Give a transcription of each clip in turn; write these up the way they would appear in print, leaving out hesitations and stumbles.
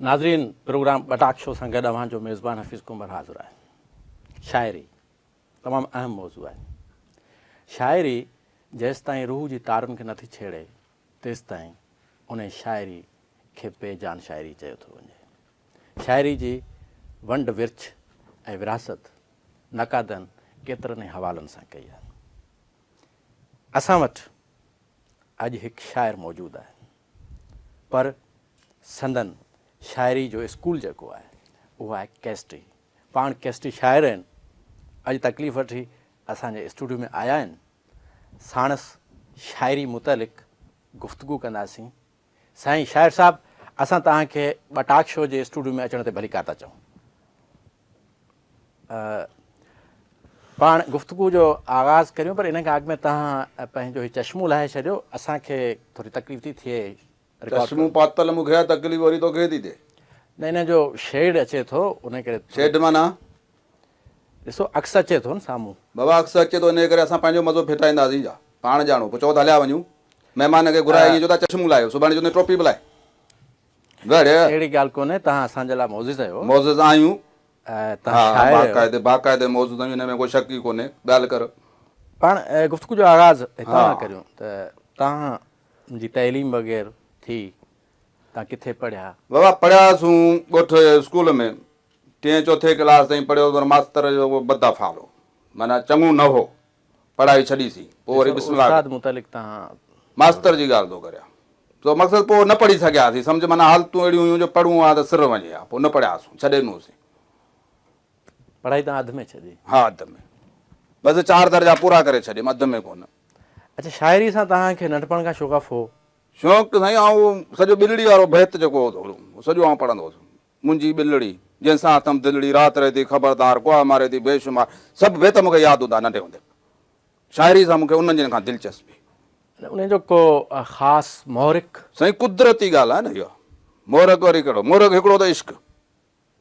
नाज़रीन, programme बटाक show सां गॾु अव्हांजो मेज़बान हफ़ीज़ कुंबर हाज़िर आहे। शाइरी तमामु अहम मौज़ू आहे। शाइरी जेसि ताईं रूह जी तारुनि खे नथी छेड़े तेसि ताईं उन शाइरी खे बेजान शाइरी चयो थो वञे। शाइरी जी वंड विर्छ ऐं विरासत नक़ादनि केतिरनि ई हवालनि सां कई आहे। असां वटि अॼु हिकु शाइर मौजूदु आहे, पर संदन शाइरी जो स्कूल जेको आहे उहो आहे केस्टी। पाण केस्टी शाइर आहिनि। अॼु तकलीफ़ वठी असांजे स्टूडियो में आया आहिनि। साणसि शाइरी मुतलिक़ गुफ़्तगू कंदासीं। साईं शाइर साहिबु, असां तव्हांखे बटाक शो जे स्टूडियो में अचण ते भली का था चऊं। पाण गुफ़्तगू जो आगाज़ करियूं, पर इन खां अॻु में तव्हां पंहिंजो हीउ चश्मो लाहे छॾियो। असांखे थोरी तकलीफ़ थी थिए। चश्मो पातल मूंखे तकलीफ़ वरी तोखे थी थिए। न, इन जो शेड अचे थो, उन करे। शेड माना ॾिसो अक्स अचे थो न साम्हूं। बाबा अक्स अचे थो, इन करे असां पंहिंजो मज़ो फिटाईंदासीं। जा पाण ॼाणो, पोइ चओ त हलिया वञूं। महिमान खे घुराए ईअं चओ था चश्मो लाहियो, सुभाणे चवंदे टोपी बि लाहे। अहिड़ी ॻाल्हि कोन्हे, तव्हां असांजे लाइ मौज़ूज़ आहियो। मौज़ूज़ आहियूं, बाक़ाइदे मौज़ूज़ आहियूं, हिन में कोई शक ई कोन्हे। ॻाल्हि कर। पाण गुफ़्तगू जो आगाज़ हितां करियूं त तव्हां जी तइलीम वग़ैरह थी, तव्हां किथे पढ़िया? बाबा पढ़ियासीं ॻोठ स्कूल में, 3 4 क्लास ताईं पढ़ियो, पर मास्तर जो बदफ़ा हो, माना चङो न हो, पढ़ाई छॾीसीं। पोइ वरी उस्ताद मुतलिक़ तव्हां मास्तर जी ॻाल्हि थो करियां, तो मक़सदु पोइ न पढ़ी सघियासीं। सम्झ माना हालतूं अहिड़ियूं हुयूं जो पढ़ूं हा त सिर वञे हा, पोइ न पढ़ियासीं, छॾे ॾिनोसीं। पढ़ाई तव्हां अधु में छॾी? हा, अधु में। बसि 4 दर्जा पूरा करे छॾियमि, अधु में कोन। अच्छा, शाइरी सां तव्हांखे नंढपण खां शौक़ु हो? शौक़ु साईं, ऐं सॼो ॿिलड़ी वारो बैत जेको हो सॼो आउं पढ़ंदो हुउसि। मुंहिंजी ॿिलड़ी जंहिंसां अथमि दिलड़ी, राति रहे थी ख़बरदार, कुआ मारे थी बेशुमार, सभु बैत मूंखे यादि हूंदा नंढे हूंदे। शाइरी सां मूंखे उन्हनि जे खां दिलचस्पी। उन जो को ख़ासि मोहरिक? साईं कुदरती ॻाल्हि आहे न इहा। मोहरक वरी कहिड़ो? मोहरक हिकिड़ो त इश्क,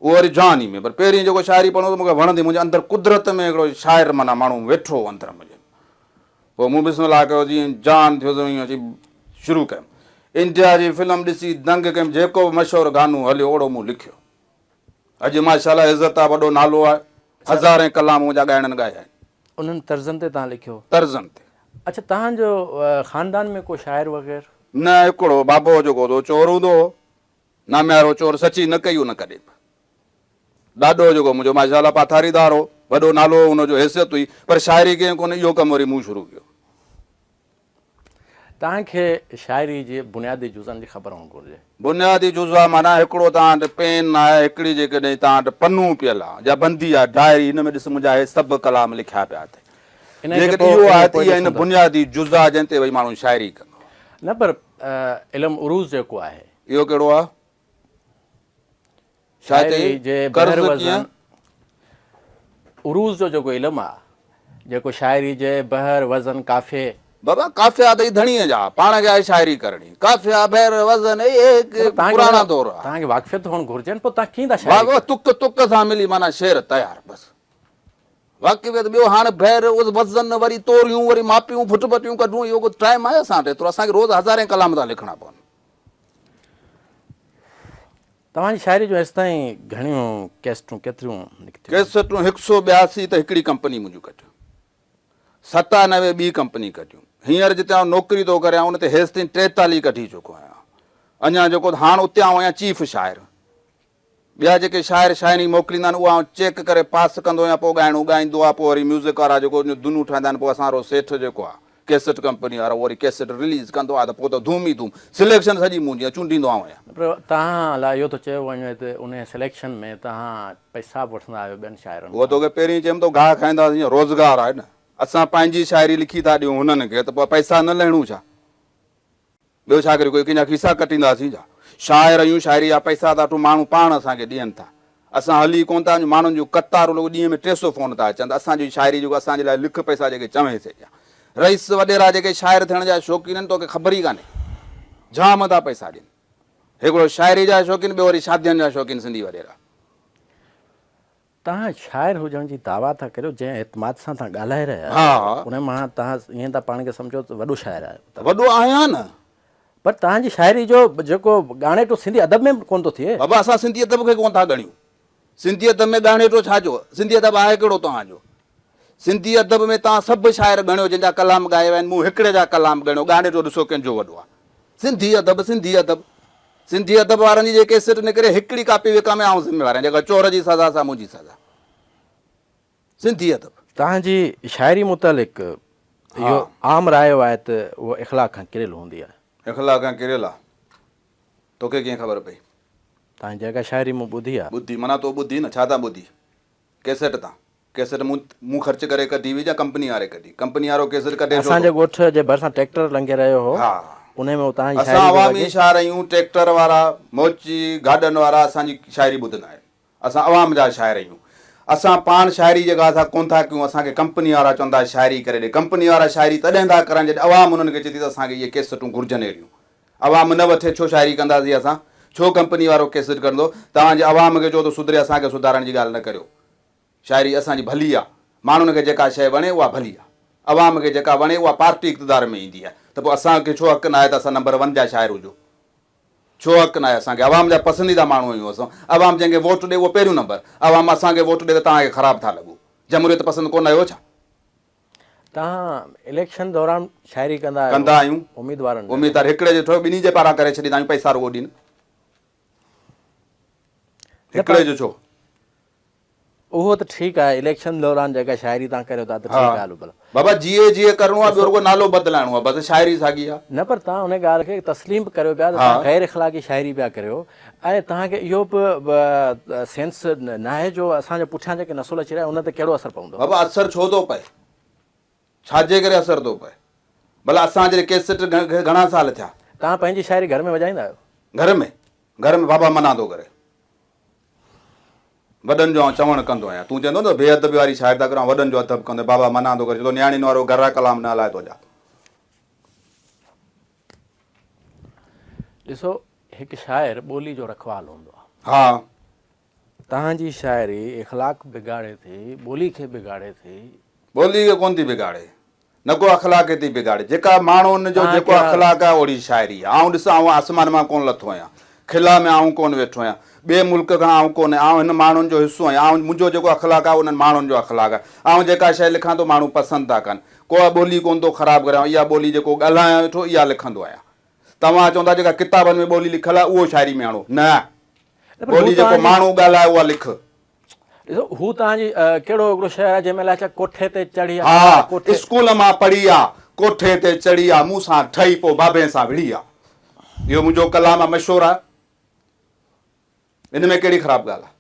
उहो वरी जान ई में। पर पहिरीं जेको शाइरी पढ़ो त मूंखे वणंदी, मुंहिंजे अंदरि कुदरत में हिकिड़ो शाइर माना माण्हू वेठो अंदरि मुंहिंजे। पोइ मूं बिस्मिल्लाह कयो, जीअं जान थियो ईअं अची शुरू कयुमि। इंडिया जी फिल्म ॾिसी दंग कयुमि, जेको बि मशहूरु गानो हलियो ओड़ो मूं लिखियो। अॼु माशाल्लाह इज़त आहे, वॾो नालो आहे, हज़ारे कलाम मुंहिंजा ॻाइणनि ॻाया आहिनि। उन्हनि तर्ज़नि ते तव्हां लिखियो? तर्ज़नि ते। अच्छा, तव्हांजो ख़ानदान में को शाइर वग़ैरह? न, हिकिड़ो बाबो जेको हो चोर हूंदो हो, नाम्यारो चोर, सची न कई हुन कॾहिं बि। ॾाढो जेको मुंहिंजो माशाल्लाह पाथारीदार हो, वॾो नालो हुनजो, हैसियत हुई, पर शाइरी कंहिं कोन्हे। इहो कमु वरी मूं शुरू कयो। तव्हांखे शाइरी जे बुनियादी जुज़नि जी ख़बर हुअणु घुरिजे। बुनियादी जुज़ा माना हिकिड़ो तव्हां वटि पेन आहे, हिकिड़ी जेकॾहिं तव्हां वटि पन्नू पियल आहे या बंदी आहे, डायरी, हिन में ॾिस मुंहिंजा हे सभु कलाम लिखिया पिया अथई। जेकॾहिं इहो आहे त इहा हिन बुनियादी जुज़ा जंहिं ते वरी माण्हू शाइरी कंदो। न, पर इल्मु उरूज़ जेको आहे, इहो कहिड़ो आहे? शाइरी जे बहर वज़न, उरूज़ जो जेको इल्मु आहे, जेको शाइरी जे बहर वज़न काफ़े। बाबा काफ़िया त धणीअ जा, पाण खे आहे शाइरी करणी। काफ़िया बहर वज़न पुराणा दौर आहे। तव्हांखे वाक़फ़ियत हुअणु घुरिजे, पोइ तव्हां कीअं था शाइरी? तुक तुक सां मिली माना शेर तयारु, बसि वाक़फ़ियत। ॿियो हाणे बहर वज़न, वरी तोरियूं, वरी मापियूं, फुट बटियूं कढूं, इहो को टाइम आहे असां वटि? एतिरो असांखे रोज़ हज़ारे कलाम था लिखणा पवनि। तव्हांजी शाइरी जो हेसि ताईं घणियूं कैसेटूं केतिरियूं निकितियूं? कैसेटूं 182 त हिकिड़ी कंपनी मुंहिंजूं कटियूं, 97 ॿी कंपनी कटियूं। हींअर जिते आउं नौकिरी थो करियां उन ते हेसि ताईं 43 कढी चुको आहियां। अञा जेको हाणे उते आउं आहियां चीफ शाइर। ॿिया जेके शाइर शाइरी मोकिलींदा आहिनि उहा आउं चेक करे पास कंदो आहियां, पोइ ॻाइणो ॻाईंदो आहे। पोइ वरी म्यूज़िक वारा जेको धुनूं ठाहींदा आहिनि, पोइ असां सेठ जेको आहे कैसेट कंपनी वारो, वरी कैसेट रिलीज़ कंदो आहे, त पोइ त धूम ई धूम। सिलेक्शन सॼी मुंहिंजी, चूंडींदो आहियां। पर तव्हां लाइ इहो थो चयो वञे त उन सिलेक्शन में तव्हां पैसा बि वठंदा आहियो ॿियनि शाइरनि? उहो तोखे पहिरीं चयुमि त गाह खाईंदासीं, रोज़गार आहे न। असां पंहिंजी शाइरी लिखी था ॾियूं हुननि खे, त पोइ पैसा न लहिणू छा? ॿियो छा करे कोई कंहिंजा खीसा कटींदासीं छा? शाइर आहियूं, शाइरी जा पैसा था वठूं, माण्हू पाण असांखे ॾियनि था। असां हली कोन था, माण्हुनि जूं कतारूं लोग ॾींहं में 300 फ़ोन था अचनि, असांजी शाइरी जेको असांजे लाइ लिख पैसा जेके चवे से रईस वॾेरा जेके शाइर थियण जा शौक़ीन आहिनि, तोखे ख़बर ई कान्हे, जाम था पैसा ॾियनि। हिकिड़ो शाइरी जा शौक़ीन, ॿियो वरी शादियुनि जा शौक़ीन सिंधी वॾेरा। तव्हां शाइर हुजण जी दावा था करियो, जंहिं एतमाद सां तव्हां ॻाल्हाए रहिया हा उन मां तव्हां ईअं था पाण खे सम्झो त वॾो शाइर आहियो, वॾो आहियां न पर तव्हांजी शाइरी जो जेको ॻाणे टो सिंधी अदब में कोन थो थिए। बाबा। असां सिंधी अदब खे कोन था ॻणियूं। सिंधी अदब में ॻाणे छाजो? सिंधी अदब आहे कहिड़ो तव्हांजो? सिंधी अदब में तव्हां सभु शाइर ॻणियो जंहिंजा कलाम ॻाया आहिनि, मूं हिकिड़े जा कलाम ॻणियो, ॻाणे ॾिसो कंहिंजो वॾो आहे। सिंधी अदब, सिंधी अदब, सिंधी अदब वारनि जी जेके सेट निकिरे, हिकिड़ी कापी विकामे आऊं ज़िम्मेवार आहियां, जेका चोर जी सज़ा सां मुंहिंजी सज़ा। सिंधी अदब तव्हांजी शाइरी मुतालिक़ इहो आम रायो आहे त उहो इख़लाक़ खां किरियल हूंदी आहे। इख़लाक़ खां किरियल आहे, तोखे कीअं ख़बर पई? तव्हांजी जेका शाइरी मूं ॿुधी आहे। ॿुधी माना तो ॿुधी न, छा था ॿुधी? कैसेट तां कैसेट मूं ख़र्च करे कढी हुई या कंपनी वारे कढी? कंपनी वारो कैसेट कढे असांजे ॻोठ जे भरिसां ट्रैक्टर लंघे रहियो हो, हा, उन में तव्हांजी असां अवामी शाइर आहियूं। ट्रैक्टर वारा, मोची गाॾनि वारा असांजी शाइरी ॿुधंदा आहिनि। असां अवाम जा शाइर आहियूं। असां पाण शाइरी जेका असां कोन था कयूं, असांखे कंपनी वारा चवंदा शाइरी करे ॾे। कंपनी वारा शाइरी तॾहिं था करनि जॾहिं अवाम उन्हनि खे चए थी त असांखे इहे कैसेटूं घुरिजनि अहिड़ियूं। अवाम न वठे छो शाइरी कंदासीं असां? छो कंपनी वारो कैसेट कंदो? तव्हांजे अवाम खे चओ त सुधरे, असांखे सुधारण जी ॻाल्हि न करियो। शाइरी असांजी भली आहे, माण्हुनि खे जेका शइ वणे उहा भली आहे, अवाम खे जेका वणे उहा पार्टी इक़्तिदार में ईंदी आहे। त पोइ असांखे छो हक़ न आहे त असां नंबर 1 जा शाइर हुजूं? छो हक़ न आहे असांखे? अवाम जा पसंदीदा माण्हू आहियूं असां। अवाम जंहिंखे वोट ॾे उहो पहिरियों नंबर। अवाम असांखे वोट ॾे त तव्हांखे ख़राबु था लॻो। जमहूरियत पसंदि कोन आहियो छा? तव्हां इलेक्शन दौरान शाइरी कंदा आहियूं। उम्मीदवारनि उम्मीदवार हिकिड़े जो थोरो ॿिन्ही जे पारां करे छॾींदा आहियूं, पैसा रुॻो ॾींदा। हिकिड़े जो छो? उहो त ठीकु आहे, इलेक्शन दौरान जेका शाइरी तव्हां करियो था त ठीकु आहे। भला बाबा जीअं जीअं करिणो आहे, ॿियो रुॻो नालो बदिलाइणो आहे, बसि शाइरी साॻी आहे। न, पर तव्हां उन ॻाल्हि खे तस्लीम करियो पिया त तव्हां ग़ैर इख़लाक़ी शाइरी पिया करियो, ऐं तव्हांखे इहो बि सेंस न आहे जो असांजे पुठियां जेके नसुल अची रहिया उन ते कहिड़ो असरु पवंदो? बाबा असरु छो थो पए? छाजे करे असरु थो पए? भला असांजे कैसेट घणा साल थिया? तव्हां पंहिंजी शाइरी घर में वॼाईंदा आहियो? घर में बाबा मना थो करे। वॾनि जो चवणु कंदो आहियां। तूं चवंदो न बेअदबी वारी शाइरी था करियो, वॾनि जो अदब कंदो, बाबा मना थो करे, चवंदो नियाणियुनि वारो घर कलाम न हलाए थो जा। ॾिसो, हिकु शाइर ॿोली जो रखवाल हूंदो आहे। हा, तव्हांजी शाइरी इख़लाक़ बिगाड़े थी, ॿोली खे बिगाड़े थी। ॿोली खे कोन थी बिगाड़े, न को अख़लाक़ थी बिगाड़े। जेका माण्हुनि जो जेको अख़लाक़ आहे ओड़ी शाइरी आहे। आउं ॾिसां, आउं आसमान मां कोन लथो आहियां, खिला में आउं कोन वेठो आहियां, ॿिए मुल्क खां आउं कोन, आउं हिन माण्हुनि जो हिसो आहियां। आउं मुंहिंजो जेको अख़लाक़ आहे उन्हनि माण्हुनि जो अख़लाक़ आहे। आउं जेका शइ लिखां थो माण्हू पसंदि था कनि, को ॿोली कोन थो ख़राबु करे। इहा ॿोली जेको ॻाल्हायां वेठो इहा लिखंदो आहियां। तव्हां चवंदा जेका किताबनि में ॿोली लिखियलु आहे उहो शाइरी में आणो, न, ॿोली जेको माण्हू ॻाल्हाए उहा लिख। ॾिसो, हू तव्हांजी कहिड़ो हिकिड़ो शहर आहे जंहिंमहिल छा कोठे ते चढ़ी आहे? हा, स्कूल मां पढ़ी आहे, कोठे ते चढ़ी आहे, मूं सां ठही पोइ बाबे सां विड़ी आहे। इहो मुंहिंजो कलाम आहे, मशहूरु आहे। इन में कहिड़ी ख़राबु ॻाल्हि आहे?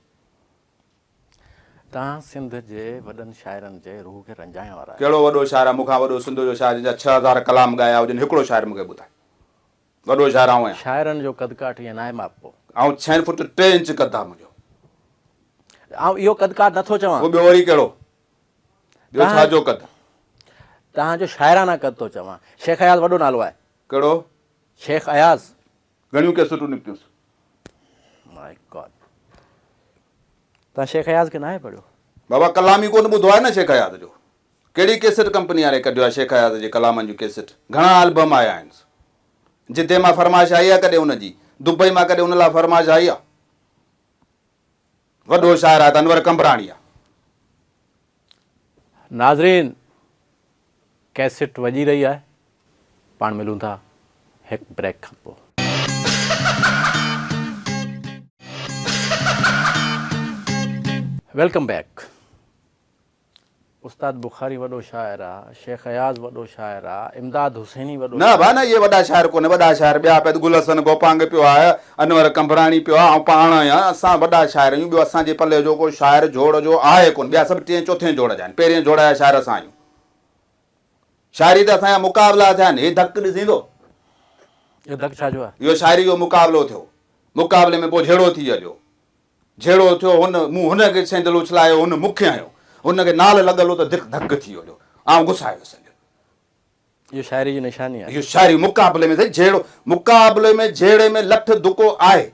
तव्हां सिंध जे वॾनि शाइरनि जे रूह खे रंजाइण वारा। कहिड़ो वॾो शाइर आहे? मूंखां वॾो सिंध जो शाइर जंहिंजा 6000 कलाम ॻाया हुजनि, हिकिड़ो शाइर मूंखे ॿुधाए। वॾो शाइर आऊं आहियां। शाइरनि जो कदकाठ ईअं न आहे मापो। ऐं 6 फुट 3 इंच कद आहे मुंहिंजो। ऐं इहो कदकाठ नथो चवां। ॿियो वरी कहिड़ो? ॿियो छाजो कद? तव्हांजो शाइराना कद थो चवां। शेख अयाज़ वॾो नालो आहे। कहिड़ो? शेख अयाज़। घणियूं कैसेटूं निकितियूं? माय गॉड, तव्हां शेख अयाज़ खे न आहे पढ़ियो? बाबा कलाम ई कोन ॿुधो आहे न शेख अयाज़ जो। कहिड़ी कैसेट कंपनी वारे कढियो आहे शेख अयाज़ जे कलामनि जूं कैसेट? घणा एल्बम आया आहिनि? जिते मां फरमाइश आई आहे कॾहिं हुनजी, दुबई मां कॾहिं हुन लाइ फरमाइश आई आहे? वॾो शाइर आहे त अनवर कंबराणी आहे। नाज़रीन, कैसेट वॼी रही आहे, पाण मिलूं था हिकु ब्रेक खां पोइ। Welcome back. उस्ताद बुखारी वॾो शाइर आहे, शेख अयाज़ वॾो शाइर आहे, इमदाद हुसैनी वॾो न भा न, इहे वॾा शाइर कोन्हे। वॾा शाइर ॿिया पिया, गुल हसन गोपांग पियो आहे, अनवर कंबराणी पियो आहे, ऐं पाण आहियां। असां वॾा शाइर आहियूं। ॿियो असांजे पले जो को शाइर जोड़ जो आहे कोन। ॿिया सभु 3 चौथे जोड़ जा आहिनि। पहिरें जोड़ जा शाइर असां आहियूं। शाइरी त असांजा मुक़ाबला थिया आहिनि। हे धक ॾिसींदो, इहो धक छाजो आहे? इहो शाइरी जो मुक़ाबलो थियो। मुक़ाबले में पोइ झेड़ो थी हलियो। झेड़ो थियो, मूं हुनखे सेंडल उछलायो, हुन मूंखे हयो, हुनखे नाल लॻल हो त धक थी वियो, आउं गुसायो सॼो। इहो शाइरी जी निशानी आहे। इहो शाइरी मुक़ाबले में झेड़ो, मुक़ाबले में झेड़े में लठ दुको आहे।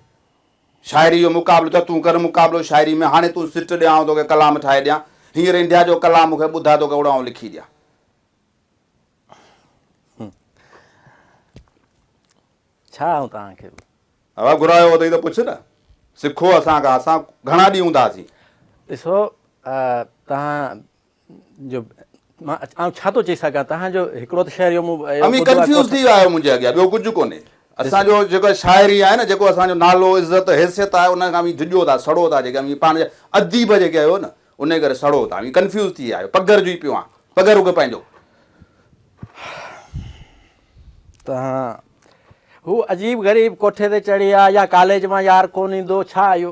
शाइरी जो मुक़ाबिलो त तूं कर मुक़ाबिलो शाइरी में, हाणे तूं सिट ॾियां तोखे कलाम ठाहे ॾियां, हींअर इंडिया जो कलाम मूंखे ॿुधाए तोखे ओड़ा लिखी ॾियां। छा आऊं तव्हांखे हवा घुरायो अथई त पुछ न, सिखो असां खां, असां घणा ॾींहं हूंदासीं। ॾिसो तव्हांजो मां छा थो चई सघां, तव्हांजो हिकिड़ो त शहर अमी कंफ्यूज़ थी वियो आहे मुंहिंजे अॻियां, ॿियो कुझु कोन्हे। असांजो जेको शाइरी आहे न, जेको असांजो नालो इज़त हैसियत आहे, उन खां बि जुॼो था, सड़ो था, जेके पाण अदीब जेके आहियो न, उन करे सड़ो था, कंफ्यूज़ थी विया आहियो, पगर जी पियो आहे, पगर उगे पंहिंजो। तव्हां हू अजीब ग़रीब कोठे ते चढ़ी आहे या कॉलेज मां यार कोन ईंदो, छा इहो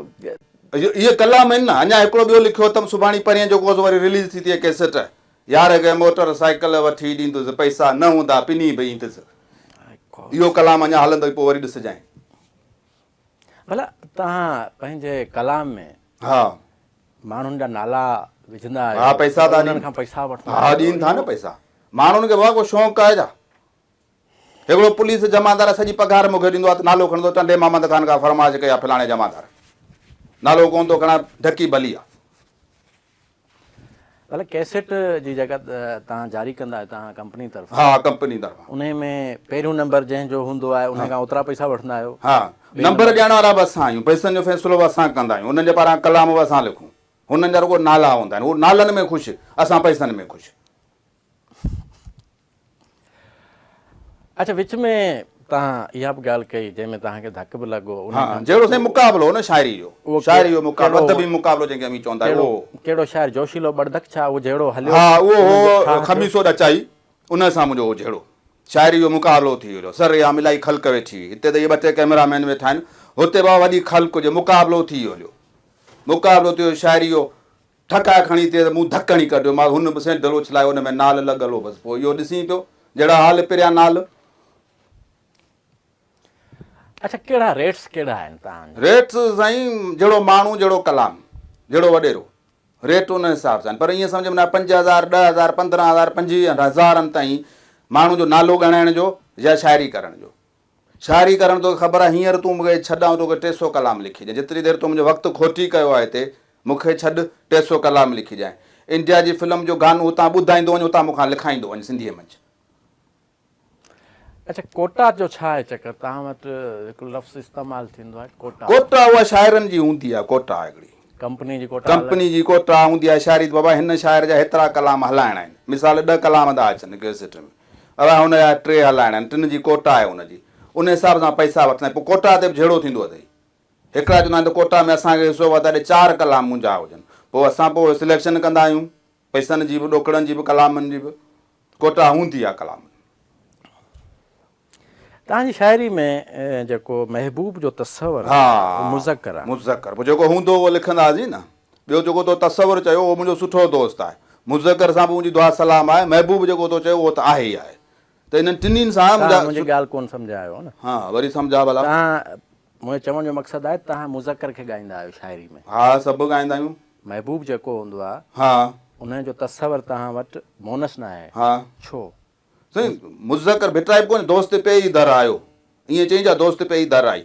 इहे कलाम आहिनि न। अञा हिकिड़ो ॿियो लिखियो अथमि, सुभाणे परीहं जेको वरी रिलीज़ थी थिए कैसेट, यार खे मोटर साइकिल वठी ॾींदुसि, पैसा न हूंदा पिनी बि ईंदुसि, इहो कलाम अञा हलंदो, पोइ वरी ॾिसजांइ। भला तव्हां पंहिंजे कलाम में हा माण्हुनि जा नाला विझंदा आहियो? हा, पैसा था उन्हनि खां पैसा वठंदा? हा, ॾींदा था न पैसा माण्हुनि खे। बाबा को शौक़ु आहे छा? हिकिड़ो पुलिस जमादार सॼी पघार मूंखे ॾींदो आहे, त नालो खणंदो टंडे मामद खान खां फरमाइश कया फलाणे जमादार, नालो कोन थो खणा, ढकी भली आहे। भले कैसेट जी जॻह तव्हां जारी कंदा आहियो तव्हां कंपनी तरफ़ां? हा, कंपनी तरफ़ां। उन में पहिरियों नंबर जंहिंजो हूंदो आहे उन खां ओतिरा पैसा वठंदा आहियो? हा, नंबर ॾियण वारा बि असां आहियूं, पैसनि जो फ़ैसिलो बि असां कंदा आहियूं, उन्हनि जे पारां कलाम बि असां लिखूं, हुननि जा रुगो नाला हूंदा आहिनि, उहे नालनि में ख़ुशि, असां पैसनि में ख़ुशि। अच्छा, विच में तव्हां इहा बि ॻाल्हि कई जंहिंमें तव्हांखे धक बि लॻो। हा, जहिड़ो साईं मुक़ाबिलो हो न शाइरी जो, शाइरी जो मुक़ाबिलो, अदबी मुक़ाबिलो जंहिंखे अमी चवंदा आहियूं, उहो कहिड़ो शाइर जोशीलो बड़दक छा उहो जहिड़ो हलियो? हा, उहो खमीसो ॾचाई, उन सां मुंहिंजो उहो जहिड़ो शाइरी जो मुक़ाबिलो थी वियो। सर या मिलाई ख़ल्क़ वेठी हुई, हिते त इहे 2-3 कैमरामैन वेठा आहिनि, हुते बि वॾी ख़ल्क़ जो मुक़ाबिलो थी वियो। मुक़ाबिलो थियो शाइरी जो, ठका खणी थिए त मूं धक हणी कढियो, मां हुन बि सेंटर उछलायो, हुन में नाल लॻल हो, बसि पोइ इहो ॾिसी पियो जहिड़ा हाल पिरिया नाल। अच्छा, कहिड़ा रेट्स कहिड़ा आहिनि तव्हांजा? रेट्स साईं जहिड़ो माण्हू जहिड़ो कलाम, जहिड़ो वॾेरो रेट उन हिसाब सां, पर ईअं सम्झ में 5,000, 10,000, 15,000, 25,000 ताईं माण्हू जो नालो ॻणाइण जो या शाइरी करण जो। शाइरी करण तोखे ख़बर आहे, हींअर तूं मूंखे छॾां तोखे 300 कलाम लिखी ॾियां, जेतिरी देरि तूं मुंहिंजो वक़्तु खोटी कयो आहे हिते, मूंखे छॾ 300 कलाम लिखी ॾियां। इंडिया जी फिल्म जो गानो हुतां ॿुधाईंदो वञु, हुतां मूंखां लिखाईंदो वञु सिंधीअ में। अच्छा, कोटा जो छा आहे चकर? तव्हां वटि हिकिड़ो लफ़्ज़ इस्तेमालु थींदो आहे कोटा? कोटा उहा शाइरनि जी हूंदी आहे, कोटा हिकिड़ी कंपनी जी कोटा? कंपनी जी कोटा हूंदी आहे शाइरी, बाबा हिन शाइर जा हेतिरा कलाम हलाइणा आहिनि, मिसाल 10 कलाम था अचनि कैसेट में, अवा हुनजा 3 हलाइणा आहिनि, 3 जी कोटा आहे हुनजी, उन हिसाब सां पैसा वठंदा आहिनि। पोइ कोटा ते बि जहिड़ो थींदो अथई, हिकिड़ा चवंदा आहिनि त कोटा में असांखे हिसो वधारे 4 कलाम मुंहिंजा हुजनि, पोइ असां पोइ सिलेक्शन कंदा आहियूं, पैसनि जी बि, ॾोकड़नि जी बि, कलामनि जी बि कोटा हूंदी आहे कलाम। तव्हांजी शाइरी में जेको महबूब जो तस्वर हा, मुज़क्कर आहे, मुज़क्कर पोइ जेको हूंदो उहो लिखंदासीं न। ॿियो जेको तो तस्वर चयो उहो मुंहिंजो सुठो दोस्त आहे, मुज़क्कर सां बि मुंहिंजी दुआ सलाम आहे, महबूब जेको तो चयो उहो त आहे ई आहे। त इन्हनि टिनिनि सां मुंहिंजी ॻाल्हि कोन सम्झायो न? हा, वरी सम्झा भला। तव्हां मुंहिंजे चवण जो मक़सदु आहे तव्हां मुज़क्कर खे ॻाईंदा आहियो शाइरी में? हा, सभु ॻाईंदा आहियूं। महबूब जेको हूंदो आहे, हा, उन जो तस्वर तव्हां वटि मोनस न आहे? हा, छो? साईं मुज़क्कर भिटाइब कोन्हे, दोस्त पे ई दर आयो, ईअं चईंजा दोस्त पे ई दर आई,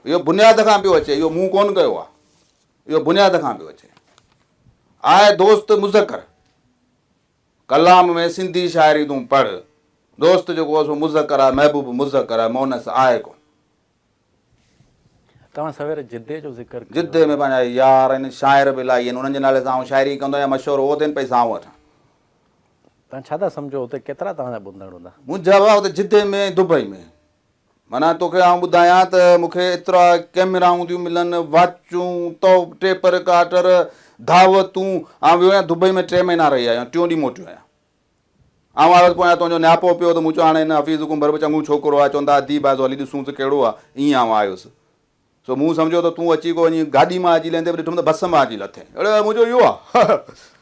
इहो बुनियाद खां पियो अचे, इहो मूं कोन कयो आहे, इहो बुनियाद खां पियो अचे। आहे दोस्त मुज़क्कर, कलाम में सिंधी शाइरी तूं पढ़, दोस्त जेको आहे सो मुज़क्कर आहे, महबूब मुज़क्कर आहे, मोनस आहे कोन। तव्हां सवेर जिद्दे जो ज़िक्र कयो। जिद्दे में पंहिंजा यार आहिनि, शाइर बि इलाही आहिनि, उन्हनि जे नाले सां शाइरी कंदो आहियां, मशहूरु उहो थियनि पैसा वठां। तव्हां छा था सम्झो हुते केतिरा तव्हांजा ॿुधंदड़ हूंदा? मुंहिंजा हुआ हुते जिद्दे में, दुबई में, माना तोखे आउं ॿुधायां त मूंखे एतिरा कैमराऊं थियूं मिलनि, वाचूं, तो टेप रिकॉर्डर, दावतूं। वियो आहियां दुबई में 3 महीना रही आहियां, 3 ॾींहं मोटियो आहियां। आवाज़ पोयां तुंहिंजो नियापो पियो त मूं चयो हाणे हिन हफ़ीज़ कुंबर बि चङो छोकिरो आहे, चवंदा अदीब आहे, हली ॾिसूं त कहिड़ो आहे, ईअं आउं आयुसि। सो मूं सम्झो त तूं अची को वञी गाॾी मां अची लहंदे बि ॾिठुमि त बस मां अची लथे, अड़े मुंहिंजो इहो आहे।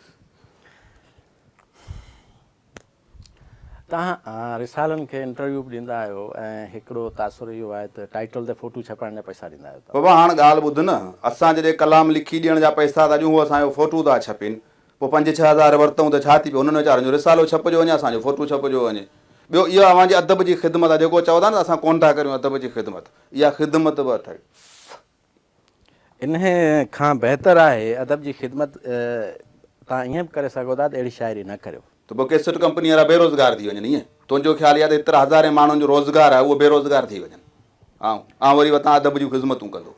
तव्हां रिसालनि खे इंटरव्यू बि ॾींदा आहियो ऐं हिकिड़ो तासुर इहो आहे त टाइटल ते फ़ोटू छपाइण जा पैसा ॾींदा आहियो? बाबा हाणे ॻाल्हि ॿुध न, असां जॾहिं कलाम लिखी ॾियण जा पैसा था ॾियूं, उहो असांजो फ़ोटू था छपनि, पोइ 5-6 हज़ार वरितऊं त छा थी पियो, हुननि वीचारनि जो रिसालो छपिजो वञे, असांजो फ़ोटू छपिजो वञे। ॿियो इहो अव्हांजी अदब जी ख़िदमत आहे, जेको चवंदा न असां कोन था करियूं अदब जी ख़िदमत, इहा ख़िदमत बि अथई। इन खां बहितर आहे अदब जी ख़िदमत तव्हां ईअं बि करे सघो था त अहिड़ी शाइरी न करियो। त पोइ केसट कंपनी वारा बेरोज़गार थी वञनि ईअं तुंहिंजो ख़्यालु आहे त एतिरा हज़ारे माण्हुनि जो रोज़गार आहे उहो बेरोज़गार थी वञनि। ऐं वरी तव्हां अदब जूं ख़िदमतूं कंदो।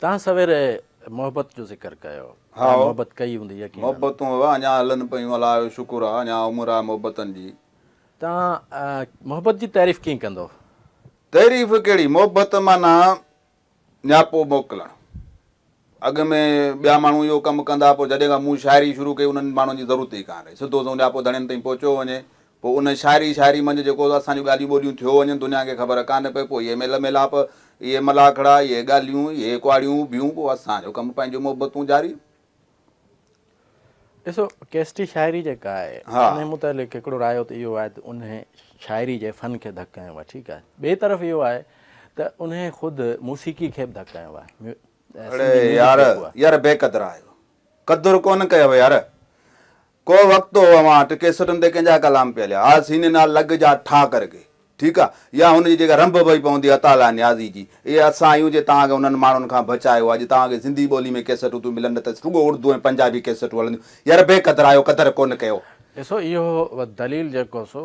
तव्हां सवेरे मोहबत जो ज़िक्र कयो। हा मोहबत कई हूंदी यकीन। मोहबतूं अञा हलनि पियूं, अलाह जो शुकुर आहे, अञा उमिरि आहे मोहबतनि जी। तव्हां मोहबत जी तारीफ़ कीअं कंदो? तारीफ़ कहिड़ी, मोहबत माना नियापो मोकिलणु। अॻु में ॿिया माण्हू इहो कमु कंदा, पोइ जॾहिं खां मूं शाइरी शुरू कई उन्हनि माण्हुनि जी ज़रूरत ई कान रही। सिधो सो नियापो धणियुनि ताईं पहुचियो वञे, पोइ उन शाइरी मंझि जेको असांजूं ॻाल्हियूं ॿोलियूं थियो वञनि, दुनिया खे ख़बर कान पए, पोइ इहे मेल मिलाप, इहे मलाखड़ा, इहे ॻाल्हियूं, इहे कुआड़ियूं ॿियूं, पोइ असांजो कमु पंहिंजो मोहबतूं जारी। ॾिसो केस्टी शाइरी जेका आहे उन मुतालिक़ हिकिड़ो रायो त इहो आहे त उन शाइरी जे फ़न खे धकायो आहे, ठीकु आहे। ॿिए तरफ़ इहो आहे त उन ख़ुदि मूसीक़ी खे बि धकायो आहे। अड़े यार बेक़दर आहियो, क़दुरु कोन कयव यार। को वक़्तु हो अवां वटि केसटनि ते कंहिंजा कलाम पिया लिया, आज हिन नाल लॻ जा ठा करके, ठीकु आहे, या हुनजी जेका रंभ पई पवंदी अताला न्याज़ी जी, इहे असां आहियूं जे तव्हांखे उन्हनि माण्हुनि खां बचायो आहे। अॼु तव्हांखे सिंधी ॿोली में केसटूं थियूं मिलनि, त रुॻो उर्दू ऐं पंजाबी केसटूं हलंदियूं। यार बेक़दर आहियो, क़दुरु कोन कयो। ॾिसो इहो दलील जेको सो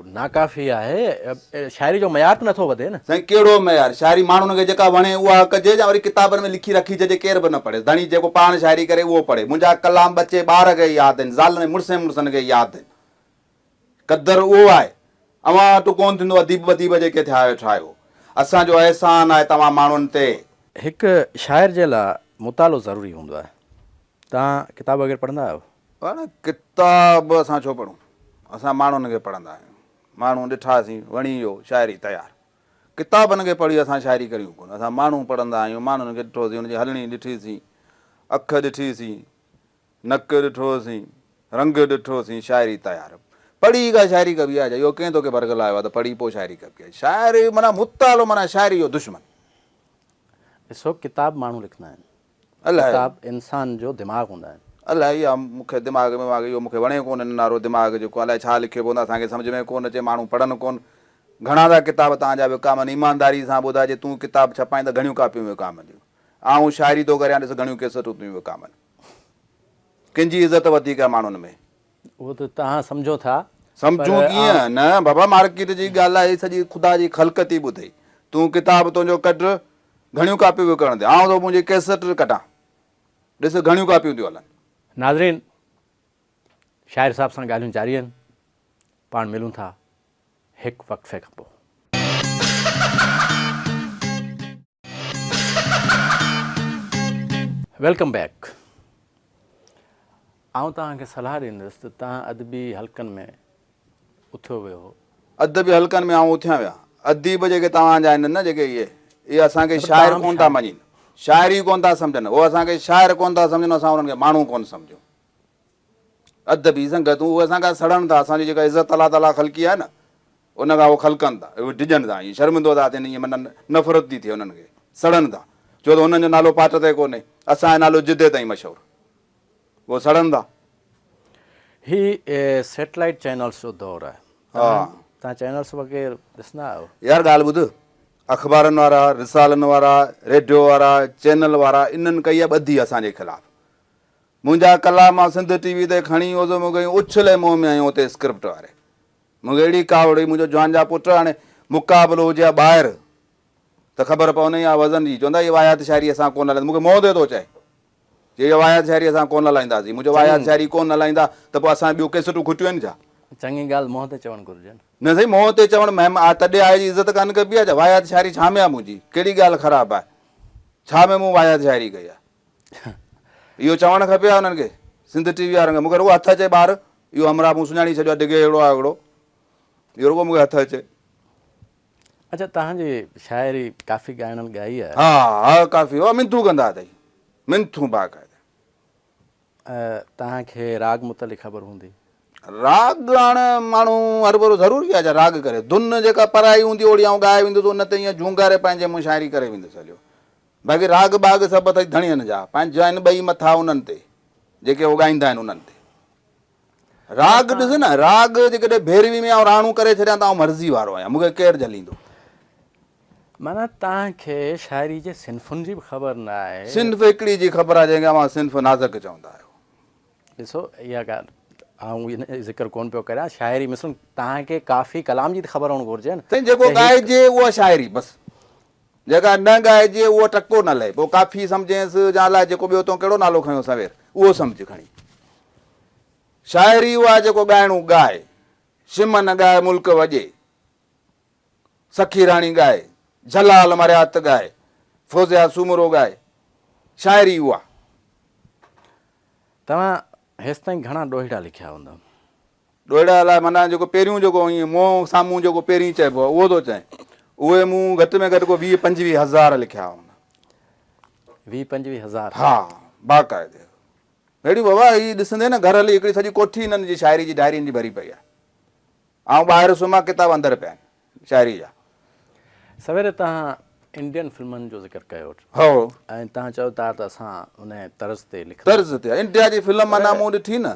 नाकाफ़ी आहे, शाइरी जो मयार नथो वधे न। साईं कहिड़ो मयार, शाइरी माण्हुनि खे जेका वणे उहा कजे, या वरी किताबनि में लिखी रखी छॾे, केर बि न पढ़े। धणी जेको पाण शाइरी करे उहो पढ़े। मुंहिंजा कलाम बचे ॿार खे यादि आहिनि, ज़ालनि मुड़ुसनि खे यादि आहिनि। क़दुरु उहो आहे, अवां वटि कोन थींदो अदीब वदीब जेके ठाहियो। असांजो अहसान आहे तव्हां माण्हुनि ते। हिकु शाइर जे लाइ मुतालो ज़रूरी हूंदो आहे। तव्हां किताब वग़ैरह पढ़ंदा आहियो? पर किताब असां छो पढ़ूं, असां माण्हुनि खे पढ़ंदा आहियूं। माण्हू ॾिठासीं वणी वियो, शाइरी तयारु। किताबनि खे पढ़ी असां शाइरी करियूं कोन, असां माण्हू पढ़ंदा आहियूं। माण्हुनि खे ॾिठोसीं, हुनजी हलणी ॾिठीसीं, अख ॾिठीसीं, नक ॾिठोसीं, रंग ॾिठोसीं, शाइरी तयारु। पढ़ी का शाइरी कबी आहे, इहो कंहिं तोखे बरगलायो आहे त पढ़ी पोइ शाइरी कबी आहे। शाइरी माना मुतालो माना शाइरी जो दुश्मन। ॾिसो किताब माण्हू लिखंदा आहिनि, अलाए किताब इंसान जो दिमाग़ हूंदा आहिनि। अलाए इहा मूंखे दिमाग़ में इहो मूंखे वणे कोन नारो दिमाग़ जेको, अलाए छा लिखियो पवंदो असांखे सम्झ में कोन अचे, माण्हू पढ़नि कोन। घणा था किताब तव्हांजा विकामनि, ईमानदारी सां ॿुधाइजे, तूं किताब छपाईंदा घणियूं कापियूं विकामंदियूं, ऐं शाइरी थो करे ॾिस घणियूं केसटूं थियूं विकामनि। कंहिंजी इज़त वधीक आहे माण्हुनि में? उहो त तव्हां सम्झो था। सम्झूं कीअं न बाबा, मार्केट जी ॻाल्हि आहे, सॼी ख़ुदा जी ख़ल्क़ थी ॿुधई। तूं किताब तुंहिंजो कढ, घणियूं कापियूं विकण दे, आउं तो मुंहिंजी केसट कटां, ॾिस घणियूं कापियूं थियूं हलनि। नाज़रीन, शाइर साहब सां ॻाल्हियूं जारी आहिनि, पाण मिलूं था हिकु वक़्फ़े खां पोइ। Welcome back. आउं तव्हांखे सलाह ॾींदुसि त तव्हां अदबी हल्कनि में उथियो वियो हो। अदबी हल्कनि में आउं उथियां विया। अदीब जेके तव्हांजा आहिनि न, जेके इहे असांखे शाइर कोन था मञनि, शाइरी कोन था सम्झनि, उहो असांखे शाइर कोन था सम्झनि, असां उन्हनि खे माण्हू कोन सम्झूं। अदबी संगतूं उहे असांखां सड़नि था। असांजी जेका इज़त अलाह ताला ख़ल्क़ी आहे न, उन खां उहो ख़ल्क़नि था, उहे डिॼनि था, ईअं शर्मिंदो था थियनि, ईअं माना नफ़रत थी थिए उन्हनि खे, सड़नि था। छो त हुननि जो नालो पाट ते कोन्हे, असांजो नालो जिदे ताईं मशहूरु, उहो सड़नि था। ही सैटेलाइट चैनल्स जो दौरु आहे। तव्हां चैनल्स वग़ैरह ॾिसंदा आहियो? यार ॻाल्हि ॿुध, अख़बारनि वारा, रिसालनि वारा, रेडियो वारा, चैनल वारा, इन्हनि कई आहे ॿधी असांजे ख़िलाफ़ु। मुंहिंजा कलाम सिंध टीवी ते खणी ओज़ो मूंखे उछले मुंहं में आयूं हुते स्क्रिप्ट वारे। मूंखे अहिड़ी कावड़ी, मुंहिंजो जवान जा पुट हाणे मुक़ाबिलो हुजे हा ॿाहिरि त ख़बर पवंदी आहे वज़न जी, चवंदा इहा वायात शाइरी असां कोन हलाईंदा। मूंखे मोह ते थो चए इहा वायात शाइरी असां कोन हलाईंदासीं। मुंहिंजो वायात शाइरी कोन हलाईंदा त पोइ असां ॿियूं केसटूं खुटियूं आहिनि छा? चङी ॻाल्हि मोह ते चवणु घुरिजे न साईं, मोह ते चवणु तॾहिं आहे जी इज़त कान कबी आहे छा? वायात शाइरी छा में आहे मुंहिंजी? कहिड़ी ॻाल्हि ख़राबु आहे? छा में मूं वायात शाइरी कई आहे? इहो चवणु खपे आहे हुननि खे, सिंध टीवी वारनि खे। मूंखे रुॻो हथु अचे ॿार, इहो हमरा मूं सुञाणी छॾियो आहे, डिघे अहिड़ो आहे अहिड़ो, इहो रुॻो मूंखे हथु अचे। अच्छा, तव्हांजी शाइरी काफ़ी ॻाइणनि ॻाई आहे? हा काफ़ी, मिंथू कंदा अथई, मिंथू बाक़ाइदा। तव्हांखे राग मुतलिक़ ख़बर हूंदी? राग हाणे माण्हू हर भेरो ज़रूरी आहे छा राग करे? धुन जेका पराई हूंदी ओड़ी आउं ॻाए वेंदुसि, उन ते ईअं झूंगारे पंहिंजे मूं शाइरी करे वेंदुसि हलियो। बाक़ी राग बाग सभु अथई धणियनि जा, पंहिंजा आहिनि ॿई मथां उन्हनि ते जेके उॻाईंदा आहिनि उन्हनि ते। राग ॾिस न, राग जेकॾहिं भेरवी में राणू करे छॾिया त आउं मर्ज़ी वारो आहियां, मूंखे केरु झलींदो? माना तव्हांखे शाइरी जे सिन्फ़ुनि जी बि ख़बर न आहे। सिंफ हिकिड़ी जी ख़बर आहे जंहिंखे मां सिंफ नाज़क चवंदा आहियो। ॾिसो इहा ॻाल्हि आउं इन ज़िक्र कोन पियो करियां, शाइरी मिसलु तव्हांखे काफ़ी कलाम जी त ख़बर हुअणु घुरिजे न। साईं जेको ॻाइजे उहा शाइरी बसि, जेका न ॻाइजे उहो टको न लहे। पोइ काफ़ी सम्झेसि या अलाए जेको ॿियो तो कहिड़ो नालो खयो सवेर उहो सम्झ खणी। शाइरी उहा जेको ॻाइणो ॻाए, शिमन ॻाए मुल्क वॼे, सखी राणी ॻाए, जलाल मरियात ॻाए, फौज़िया सूमरो ॻाए, शाइरी उहा। तव्हां हेसि ताईं घणा ॾोहिड़ा लिखिया हूंदव? ॾोहिड़ा लाइ माना जेको पहिरियों जेको ईअं मुंहुं साम्हूं जेको पहिरीं चइबो आहे उहो थो चए, उहे मूं घटि में घटि को 20-25 हज़ार लिखिया हूंदा। 20-25 हज़ार? हा, बाक़ाइदे। अहिड़ी बाबा हीअ ॾिसंदे न घर हली हिकिड़ी सॼी कोठी हिननि जी शाइरी जी डायरियुनि जी भरी पई आहे। ऐं ॿाहिरि सुम्हा किताब अंदरि पिया आहिनि शाइरी जा। सवेरे तव्हां इंडियन फिल्मनि जो ज़िक्र कयो हो, ऐं तव्हां चओ था त असां उन तर्ज़ ते लिखूं। तर्ज़ ते इंडिया जी फिल्म माना मूं ॾिठी न,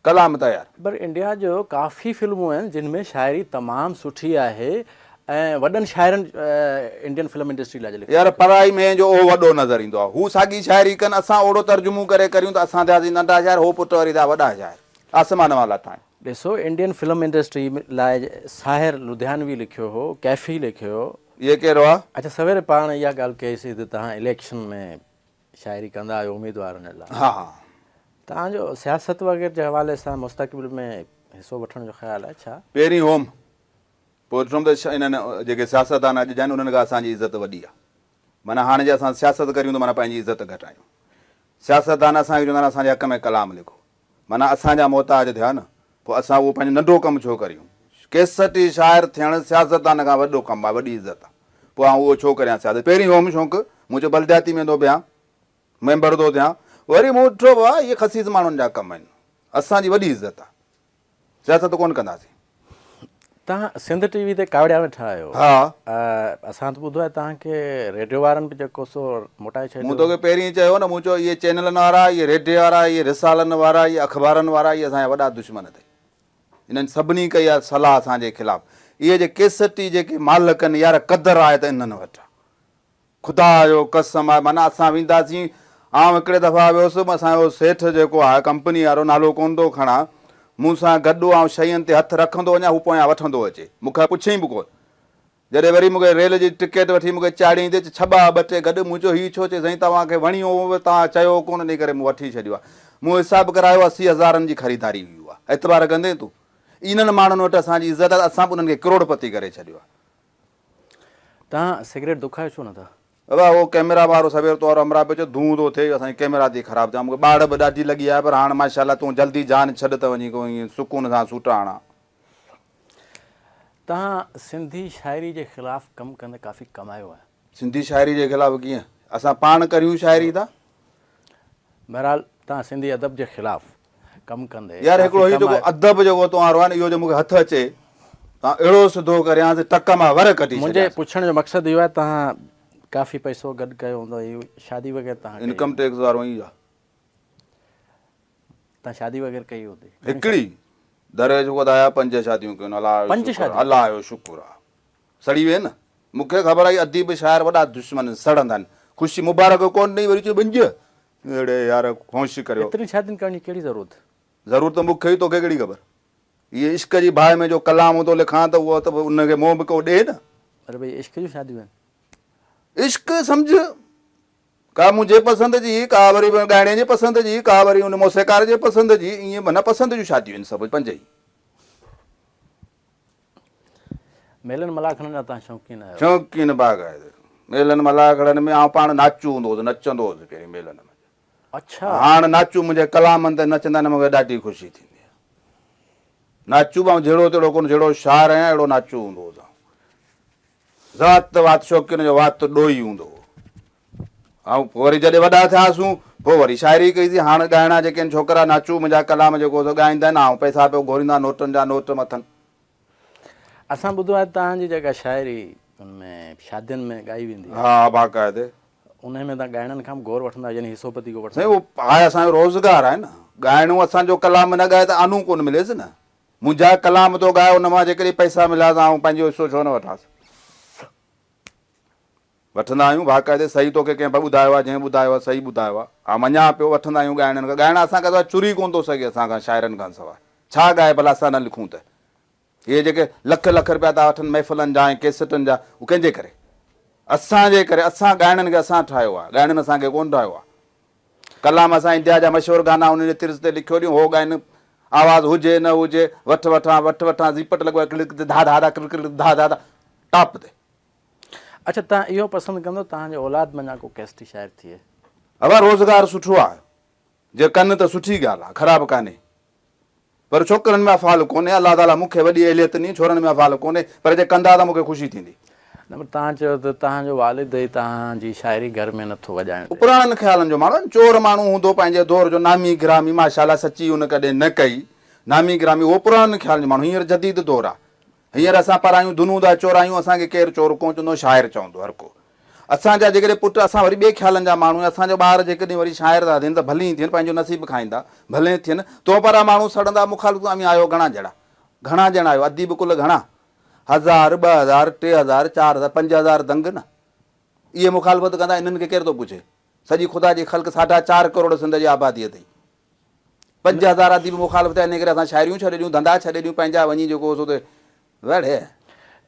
कलाम तयार। पर इंडिया जो काफ़ी फिल्मूं आहिनि जिन में शाइरी तमामु सुठी आहे ऐं वॾनि शाइरनि इंडियन फिल्म इंडस्ट्री लाइ लिखी। यार पढ़ाई में जो उहो वॾो नज़र ईंदो आहे, हू साॻी शाइरी कनि, असां ओड़ो तर्जुमो करे करियूं त असां थियासीं नंढा शाइर, हो पुट वरी था वॾा शाइर, आसमान वाला ठाहिनि। ॾिसो इंडियन फिल्म इंडस्ट्री लाइ साहिर लुधियानवी लिखियो हो, कैफ़ी लिखियो हो। इहे कहिड़ो आहे? अच्छा, सवेरे पाण इहा ॻाल्हि कईसीं त तव्हां इलेक्शन में शाइरी कंदा आहियो उमेदवारनि लाइ। हा हा, तव्हांजो सियासत वग़ैरह जे हवाले सां मुस्तक़बिल में हिसो वठण जो ख़्यालु आहे छा? पहिरीं होम, पोइ ॾिठुमि त इन्हनि जेके सियासतदान अॼु आहिनि उन्हनि खां असांजी इज़त वॾी आहे। माना हाणे जे असां सियासत करियूं त माना पंहिंजी इज़त घटायूं। सियासतदान असांखे चवंदा आहिनि असांजे हक़ में कलाम लिखो, माना असांजा मोहताज थिया न, पोइ असां उहो पंहिंजो नंढो कमु छो करियूं? केसठी शाइर थियणु सियासतदान खां वॾो कमु आहे, वॾी इज़त आहे। पोइ आउं उहो छो करियां सियासत? पहिरीं होम शौक़ु, मुंहिंजो बलदियाती में थो बिहां, मेंबर थो थियां, वरी मूं ॾिठो पियो आहे इहे ख़सीस माण्हुनि जा कम आहिनि, असांजी वॾी इज़त आहे, सियासत कोन कंदासीं। तव्हां सिंध टीवी ते कावड़िया वेठा आहियो। हा, असां त ॿुधो आहे तव्हांखे रेडियो वारनि बि जेको सो मोटाए छॾियो। मूं तोखे पहिरीं चयो न, मूं चयो इहे चैनलनि वारा, इहे रेडियो वारा, इहे रिसालनि वारा, इहे अख़बारनि वारा, इहे असांजा वॾा दुश्मन अथई। इन्हनि सभिनी कई आहे सलाह असांजे ख़िलाफ़ु। इहे जे केसटी जेके मालिक आहिनि यार, क़दुरु आहे त इन्हनि वटि ख़ुदा जो कसम आहे। माना असां वेंदासीं, आउं हिकिड़े दफ़ा वियुसि, असांजो सेठ जेको आहे कंपनी वारो, नालो कोन थो खणा, मूंसां गॾु ऐं शयुनि ते हथु रखंदो वञा, हू पोयां वठंदो अचे, मूंखां पुछई बि कोन। जॾहिं वरी मूंखे रेल जी टिकेट वठी मूंखे चाढ़ींदे छॿा ॿ टे गॾु, मूं चयो हीउ छो चए साईं तव्हांखे वणियो हुओ, तव्हां चयो कोन, इन करे मूं वठी छॾियो आहे। मूं हिसाबु करायो 80,000 जी ख़रीदारी हुई उहा, एतबार कंदे तूं? इन्हनि माण्हुनि वटि असांजी इज़त आहे, असां बि उन्हनि खे करोड़पति करे छॾियो आहे। तव्हां सिगरेट दुखायो छो नथा? बाबा उहो कैमरा वारो सवेर तौर अमरा पियो चयो धूं थो थिए, असांजी कैमरा थी ख़राबु थिया, मूंखे ॿाड़ बि ॾाढी लॻी आहे, पर हाणे माशाल्लाह तूं जल्दी जान छॾ त वञी को ईअं सुकून सां सूटा हणां। तव्हां सिंधी शाइरी जे ख़िलाफ़ु कमु कंदे काफ़ी कमायो आहे। सिंधी शाइरी जे ख़िलाफ़ु कीअं? असां पाण करियूं शाइरी था। बहरहाल तव्हां सिंधी अदब जे ख़िलाफ़ु कमु कंदे यार हिकिड़ो हीउ जेको अदब जेको तव्हां आहे न, इहो जो मूंखे हथु अचे, तव्हां अहिड़ो सिधो करियांसि टक मां वर कढी। मुंहिंजे पुछण जो मक़सदु इहो आहे, तव्हां काफ़ी पैसो गॾु कयो हूंदो, इहो शादी वग़ैरह तव्हां इनकम टैक्स वारो ई आहे। तव्हां शादी वग़ैरह कई हूंदी? हिकिड़ी दर जो वधाया 5 शादियूं कयूं। अलाह जो शुक्र आहे, सड़ी वे न। मूंखे ख़बर आहे अदीब शाइर वॾा दुश्मन सड़ंदा आहिनि। ख़ुशी मुबारक कोन ॾेई वरी चयो 5 अहिड़े यार ख़ौश करियो। एतिरी शादियुनि करण जी कहिड़ी ज़रूरत? ज़रूरत मूंखे ई तोखे कहिड़ी ख़बर? इहे इश्क जी बाहि में जो कलाम थो लिखां त उहो त उनखे मोह बि को ॾे न। अरे भई इश्क जूं शादियूं आहिनि? इश्क सम्झ, का मुंहिंजे पसंदि जी, का वरी ॻाइणे जे पसंदि जी, का वरी उन मौसीक़ार जे पसंदि जी, ईअं मन पसंदि जूं शादियूं आहिनि सभु 5 ई। मेलनि मलाखड़नि जा तव्हां शौक़ीन आहियो? शौक़ीन बाग़ाइदे। मेलनि मलाखड़नि में आउं पाण नाचू हूंदो हुउसि, नचंदो हुउसि पहिरीं मेलनि में। अच्छा, हाणे नाचू मुंहिंजे कलामनि ते नचंदा आहिनि, मूंखे ॾाढी ख़ुशी थींदी आहे। नाचू बि जहिड़ो तहिड़ो कोन, जहिड़ो शाइर आहियां अहिड़ो नाचू हूंदो हुउसि। ज़ात वात शौक़ीन जो वात ॾोही हूंदो हो। ऐं पोइ वरी जॾहिं वॾा थियासीं, पोइ वरी शाइरी कईसीं। हाणे ॻाइणा जेके आहिनि छोकिरा, नाचू मुंहिंजा कलाम जेको ॻाईंदा आहिनि, ऐं पैसा पियो घुरींदा, नोटनि जा नोट मथनि। असां ॿुधो आहे तव्हांजी जेका शाइरी उनमें शादियुनि में ॻाई वेंदी आहे। हा बाक़ाइदे। उन में तव्हां ॻाइणनि खां बि गौर वठंदा, यानी हिसोपति को वठंदा? साईं उहो आहे असांजो रोज़गार आहे न। ॻाइणो असांजो कलाम न ॻाए त आनू कोन मिलेसि न। मुंहिंजा कलाम थो ॻाए, उन मां जेकॾहिं पैसा मिलिया त आउं पंहिंजो हिसो छो न वठांसि? वठंदा आहियूं बाक़ाइदे सही तोखे कंहिं भाई ॿुधायो आहे जंहिं ॿुधायो आहे सही ॿुधायो आहे हा मञा पियो वठंदा आहियूं ॻाइणनि खां ॻाइण असांखां सवाइ चुरी कोन थो सघे असांखां शाइरनि खां सवाइ छा ॻाए भला असां न लिखूं त इहे जेके लख लख रुपया था वठनि महफ़िलनि जा ऐं केसटनि जा उहे कंहिंजे करे असांजे करे असां ॻाइणनि खे असां ठाहियो आहे ॻाइणनि असांखे कोन ठाहियो आहे कलाम असां इंडिया जा मशहूरु गाना उन जे तिर्ज़ ते लिखियो ॾियूं हो ॻाइनि आवाज़ु हुजे न हुजे वठ वठां ज़ीपट लॻो आहे धा धा धा धा धा धा टॉप ते अच्छा तव्हां इहो पसंदि कंदो तव्हांजो औलाद मञा को कैस्टी शाइर थिए अबा रोज़गार सुठो आहे जे कनि त सुठी ॻाल्हि आहे ख़राबु कान्हे पर छोकिरनि में अफ़ाल कोन्हे अलाह ताला मूंखे वॾी एलियत नी छोरनि में अफ़ाल कोन्हे पर जे कंदा त मूंखे ख़ुशी थींदी न पर तव्हां चयो त तव्हांजो वालिद ई तव्हांजी शाइरी घर में नथो वॼाइणु पुराणनि ख़्यालनि जो माण्हू चोर माण्हू हूंदो पंहिंजे दौर जो नामी गिरामी माशाला सची हुन कॾहिं न कई नामी गिरामी उहो पुराणनि ख़्यालनि जो माण्हू हींअर जदीद दौरु आहे हींअर असां परायूं धुनूं था चोरायूं असांखे केरु चोर कोन चवंदो शाइर चवंदो हर को असांजा जेकॾहिं पुट असां वरी ॿिए ख़्यालनि जा माण्हू असांजा ॿार जेकॾहिं वरी शाइर था थियनि त भली ई थियनि पंहिंजो नसीबु खाईंदा भले थियनि तो पर माण्हू सड़ंदा मुखालिफ़ आयो घणा ॼणा आयो अदीब कुल घणा 1000 2000 3000 4000 5000 दंग न इहे मुखालिफ़त कंदा इन्हनि खे केरु थो पुछे सॼी ख़ुदा जी ख़ल्क़ 4.5 करोड़ सिंध जी आबादी अथई 5000 अदीब मुखालिफ़त इन करे असां शाइरियूं छॾे ॾियूं धंधा छॾे ॾियूं पंहिंजा वञी जेको सो त वेड़े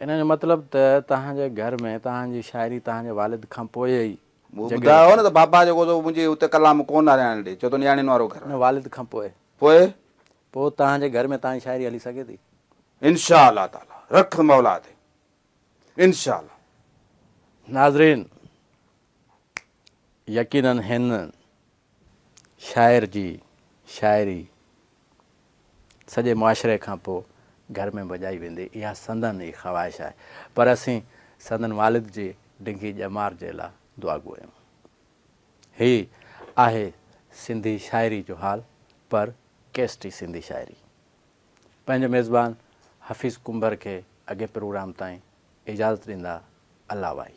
इन जो मतिलबु त तव्हांजे घर में तव्हांजी शाइरी तव्हांजे वालिद खां पोइ ई ॿुधायो न त बाबा जेको मुंहिंजे हुते कलाम कोन आहे नियाणे ॾे चओ त नियाणियुनि वारो घर वालिद खां पोइ पोइ तव्हांजे घर में तव्हांजी शाइरी हली सघे थी इंशा अल्लाह ताला रख मौला ते इंशा अल्लाह नाज़रीन यकीनन हिन शाइर जी शाइरी सॼे मुआशिरे खां पोइ घर में वॼाई वेंदी इहा संदन जी ख़्वाहिश आहे पर असीं संदन वालिद जी डिघी ॼमार जे लाइ दुआ घुरियूं ही आहे सिंधी शाइरी जो हाल पर केस्टी सिंधी शाइरी पंहिंजे मेज़बान हफ़ीज़ कुंबर खे अॻे प्रोग्राम ताईं इजाज़त ॾींदा अल्लाह भाई